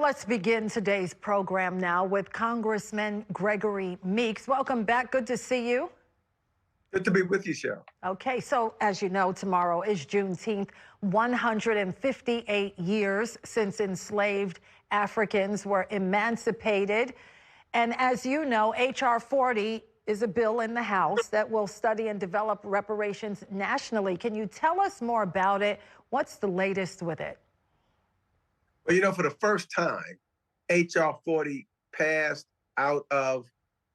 let's begin today's program now with Congressman Gregory Meeks. Welcome back. Good to see you. Good to be with you, Cheryl. Okay, so as you know, tomorrow is Juneteenth, 158 years since enslaved Africans were emancipated. And as you know, H.R. 40 is a bill in the House that will study and develop reparations nationally. Can you tell us more about it? What's the latest with it? Well, for the first time, H.R. 40 passed out of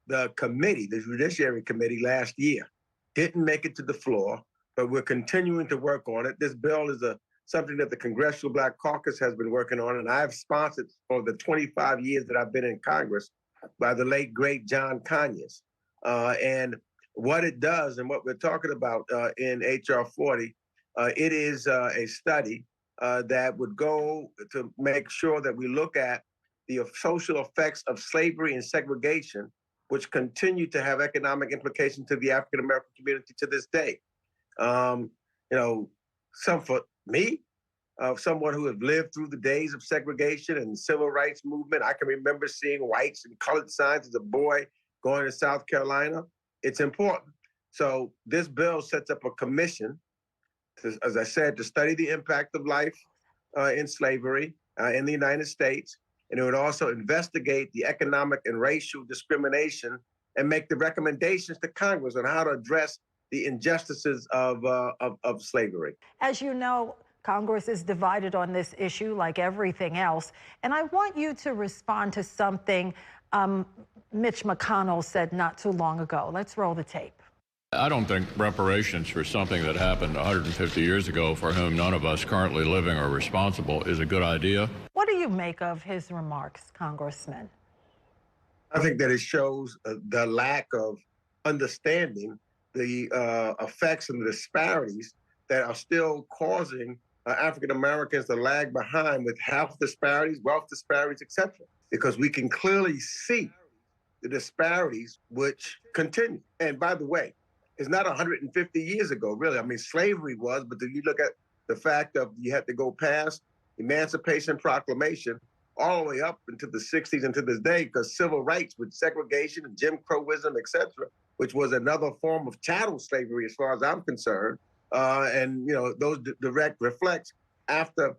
the committee, the Judiciary Committee, last year. Didn't make it to the floor, but we're continuing to work on it. This bill is something that the Congressional Black Caucus has been working on, and I've sponsored for the 25 years that I've been in Congress by the late, great John Conyers. And what it does and what we're talking about in H.R. 40, it is a study that would go to make sure that we look at the social effects of slavery and segregation, which continue to have economic implications to the African American community to this day. For me, someone who has lived through the days of segregation and civil rights movement, I can remember seeing whites and colored signs as a boy going to South Carolina. It's important. So this bill sets up a commission, as I said, to study the impact of life in slavery in the United States. And it would also investigate the economic and racial discrimination and make the recommendations to Congress on how to address the injustices of slavery. As you know, Congress is divided on this issue like everything else. And I want you to respond to something Mitch McConnell said not too long ago. Let's roll the tape. I don't think reparations for something that happened 150 years ago for whom none of us currently living are responsible is a good idea. What do you make of his remarks, Congressman? I think that it shows the lack of understanding the effects and the disparities that are still causing African Americans to lag behind with health disparities, wealth disparities, etc. Because we can clearly see the disparities which continue. And by the way, it's not 150 years ago, really. I mean, slavery was, but if you look at the fact of you had to go past Emancipation Proclamation all the way up into the 60s and to this day, because civil rights with segregation and Jim Crowism, et cetera, which was another form of chattel slavery as far as I'm concerned. Those direct reflects after,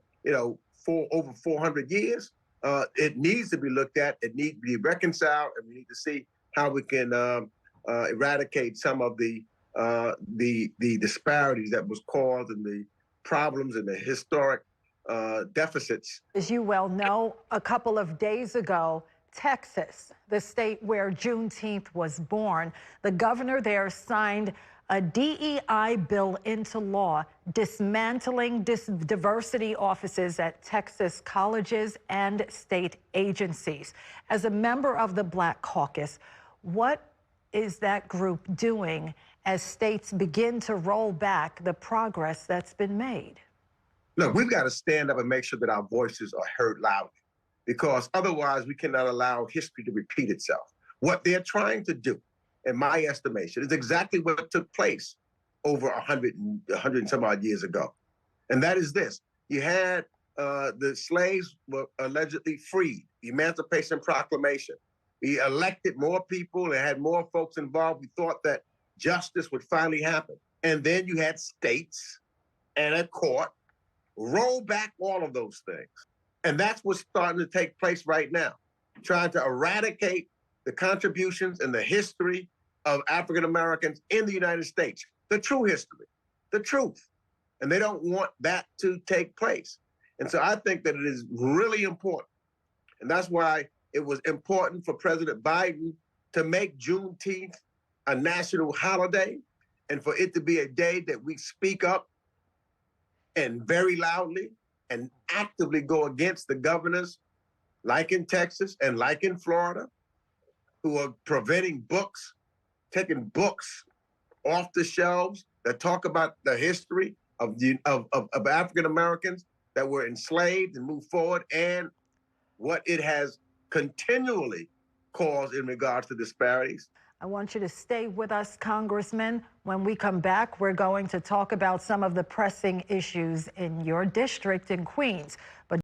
over 400 years, it needs to be looked at. It needs to be reconciled, and we need to see how we can eradicate some of the disparities that was caused and the problems and the historic deficits. As you well know, a couple of days ago, Texas, the state where Juneteenth was born, the governor there signed a DEI bill into law, dismantling diversity offices at Texas colleges and state agencies. As a member of the Black Caucus, what is that group doing as states begin to roll back the progress that's been made? Look, we've got to stand up and make sure that our voices are heard loudly, because otherwise we cannot allow history to repeat itself. What they're trying to do, in my estimation, is exactly what took place over 100 and some odd years ago. And that is this. You had the slaves were allegedly freed, the Emancipation Proclamation. We elected more people and had more folks involved. We thought that justice would finally happen. And then you had states and a court roll back all of those things. And that's what's starting to take place right now, trying to eradicate the contributions and the history of African Americans in the United States, the true history, the truth. And they don't want that to take place. And so I think that it is really important. And that's why it was important for President Biden to make Juneteenth a national holiday and for it to be a day that we speak up and very loudly and actively go against the governors, like in Texas and like in Florida, who are preventing books, taking books off the shelves that talk about the history of African Americans that were enslaved and moved forward, and what it has continually caused in regards to disparities. I want you to stay with us, Congressman. When we come back, we're going to talk about some of the pressing issues in your district in Queens. But